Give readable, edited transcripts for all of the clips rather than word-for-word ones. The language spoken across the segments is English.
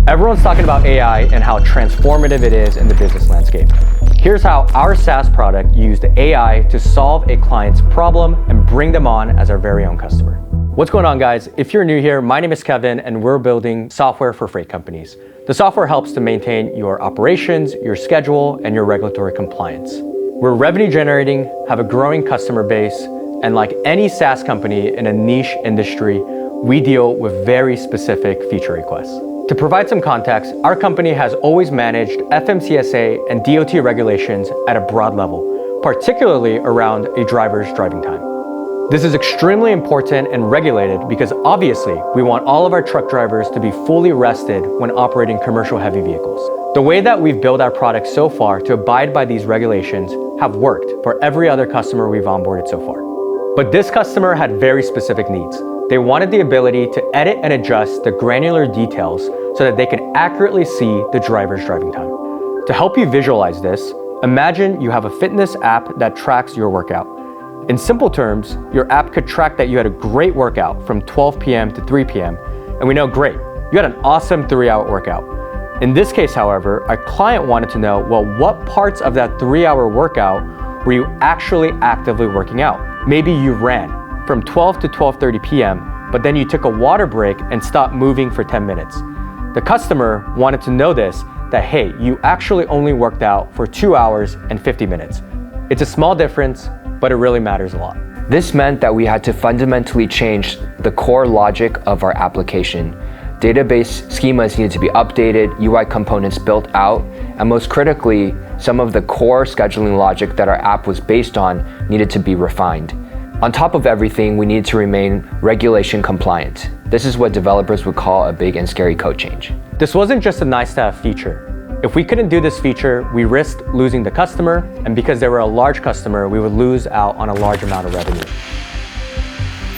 Everyone's talking about AI and how transformative it is in the business landscape. Here's how our SaaS product used AI to solve a client's problem and bring them on as our very own customer. What's going on, guys? If you're new here, my name is Kevin and we're building software for freight companies. The software helps to maintain your operations, your schedule, and your regulatory compliance. We're revenue generating, have a growing customer base, and like any SaaS company in a niche industry, we deal with very specific feature requests. To provide some context, our company has always managed FMCSA and DOT regulations at a broad level, particularly around a driver's driving time. This is extremely important and regulated because obviously we want all of our truck drivers to be fully rested when operating commercial heavy vehicles. The way that we've built our product so far to abide by these regulations have worked for every other customer we've onboarded so far. But this customer had very specific needs. They wanted the ability to edit and adjust the granular details so that they could accurately see the driver's driving time. To help you visualize this, imagine you have a fitness app that tracks your workout. In simple terms, your app could track that you had a great workout from 12 p.m. to 3 p.m. And we know, great, you had an awesome 3-hour workout. In this case, however, our client wanted to know, well, what parts of that 3-hour workout were you actually actively working out? Maybe you ran from 12 to 12:30 p.m., but then you took a water break and stopped moving for 10 minutes. The customer wanted to know this, that hey, you actually only worked out for 2 hours and 50 minutes. It's a small difference, but it really matters a lot. This meant that we had to fundamentally change the core logic of our application. Database schemas needed to be updated, UI components built out, and most critically, some of the core scheduling logic that our app was based on needed to be refined. On top of everything, we needed to remain regulation compliant. This is what developers would call a big and scary code change. This wasn't just a nice-to-have feature. If we couldn't do this feature, we risked losing the customer, and because they were a large customer, we would lose out on a large amount of revenue.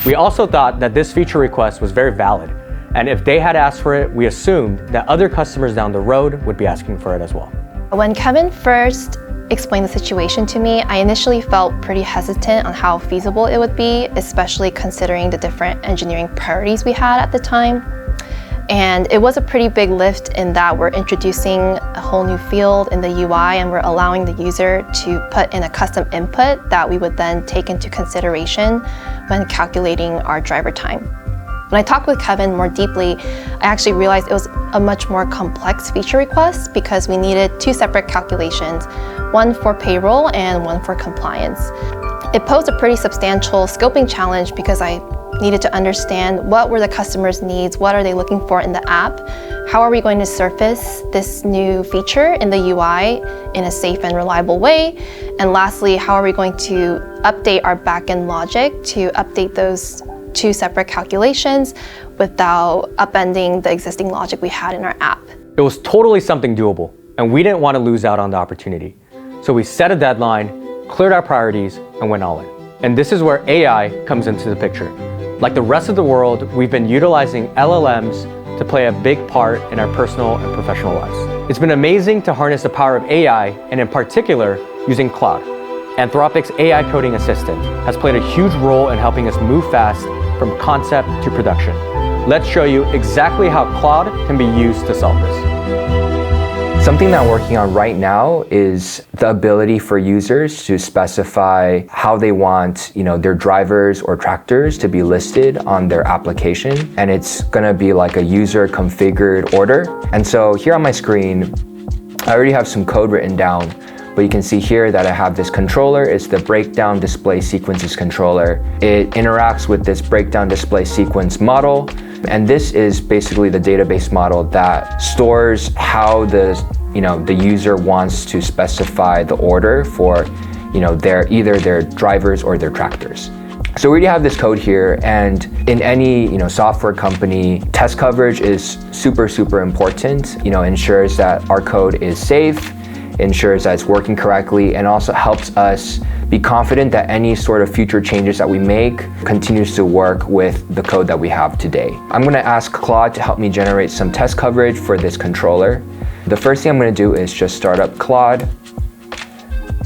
We also thought that this feature request was very valid, and if they had asked for it, we assumed that other customers down the road would be asking for it as well. When Kevin first explained the situation to me, I initially felt pretty hesitant on how feasible it would be, especially considering the different engineering priorities we had at the time. And it was a pretty big lift in that we're introducing a whole new field in the UI and we're allowing the user to put in a custom input that we would then take into consideration when calculating our driver time. When I talked with Kevin more deeply, I actually realized it was a much more complex feature request because we needed 2 separate calculations, one for payroll and one for compliance. It posed a pretty substantial scoping challenge because I needed to understand what were the customer's needs, what are they looking for in the app, how are we going to surface this new feature in the UI in a safe and reliable way, and lastly, how are we going to update our backend logic to update those 2 separate calculations without upending the existing logic we had in our app. It was totally something doable, and we didn't want to lose out on the opportunity. So we set a deadline, cleared our priorities, and went all in. And this is where AI comes into the picture. Like the rest of the world, we've been utilizing LLMs to play a big part in our personal and professional lives. It's been amazing to harness the power of AI, and in particular, using Claude. Anthropic's AI coding assistant has played a huge role in helping us move fast from concept to production. Let's show you exactly how Claude can be used to solve this. Something that we're working on right now is the ability for users to specify how they want, their drivers or tractors to be listed on their application. And it's gonna be like a user configured order. And so here on my screen, I already have some code written down, but you can see here that I have this controller. It's the breakdown display sequences controller. It interacts with this breakdown display sequence model. And this is basically the database model that stores how the user wants to specify the order for either their drivers or their tractors. So we already have this code here, and in any software company, test coverage is super important. Ensures that our code is safe, ensures that it's working correctly, and also helps us be confident that any sort of future changes that we make continues to work with the code that we have today. I'm going to ask Claude to help me generate some test coverage for this controller. The first thing I'm going to do is just start up Claude.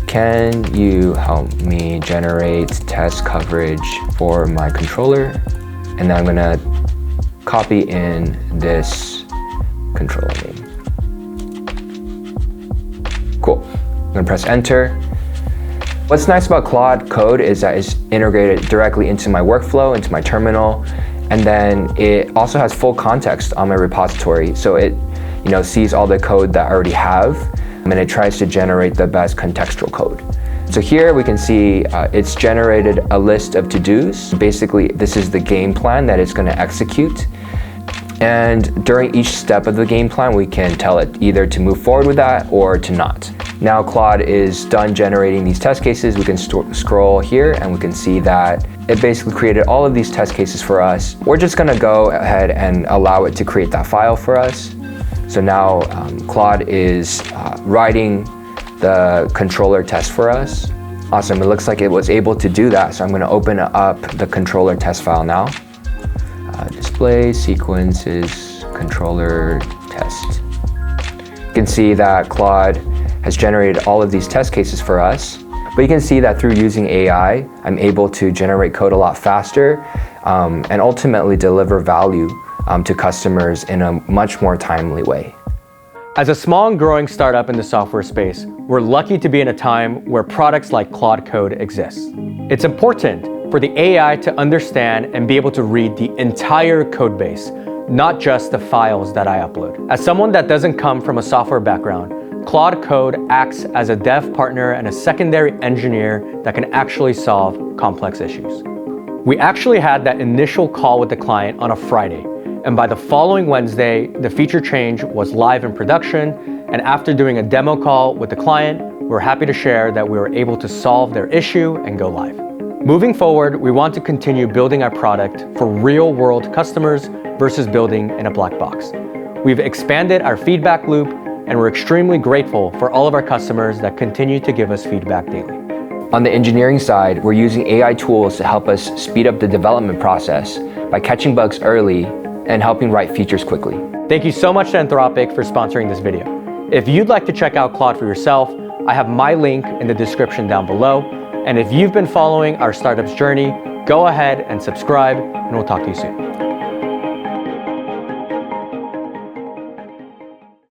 Can you help me generate test coverage for my controller? And then I'm going to copy in this controller name. Cool. I'm gonna press enter. What's nice about Claude Code is that it's integrated directly into my workflow, into my terminal, and then it also has full context on my repository. So it sees all the code that I already have, and it tries to generate the best contextual code. So here we can see it's generated a list of to-dos. Basically, this is the game plan that it's gonna execute. And during each step of the game plan, we can tell it either to move forward with that or to not. Now Claude is done generating these test cases. We can scroll here and we can see that it basically created all of these test cases for us. We're just gonna go ahead and allow it to create that file for us. So now Claude is writing the controller test for us. Awesome, it looks like it was able to do that. So I'm gonna open up the controller test file now. Display sequences controller test. You can see that Claude has generated all of these test cases for us, but you can see that through using AI, I'm able to generate code a lot faster and ultimately deliver value to customers in a much more timely way. As a small and growing startup in the software space, we're lucky to be in a time where products like Claude Code exist. It's important for the AI to understand and be able to read the entire code base, not just the files that I upload. As someone that doesn't come from a software background, Claude Code acts as a dev partner and a secondary engineer that can actually solve complex issues. We actually had that initial call with the client on a Friday, and by the following Wednesday, the feature change was live in production, and after doing a demo call with the client, we're happy to share that we were able to solve their issue and go live. Moving forward, we want to continue building our product for real-world customers versus building in a black box. We've expanded our feedback loop, and we're extremely grateful for all of our customers that continue to give us feedback daily. On the engineering side, we're using AI tools to help us speed up the development process by catching bugs early and helping write features quickly. Thank you so much to Anthropic for sponsoring this video. If you'd like to check out Claude for yourself, I have my link in the description down below. And if you've been following our startup's journey, go ahead and subscribe, and we'll talk to you soon.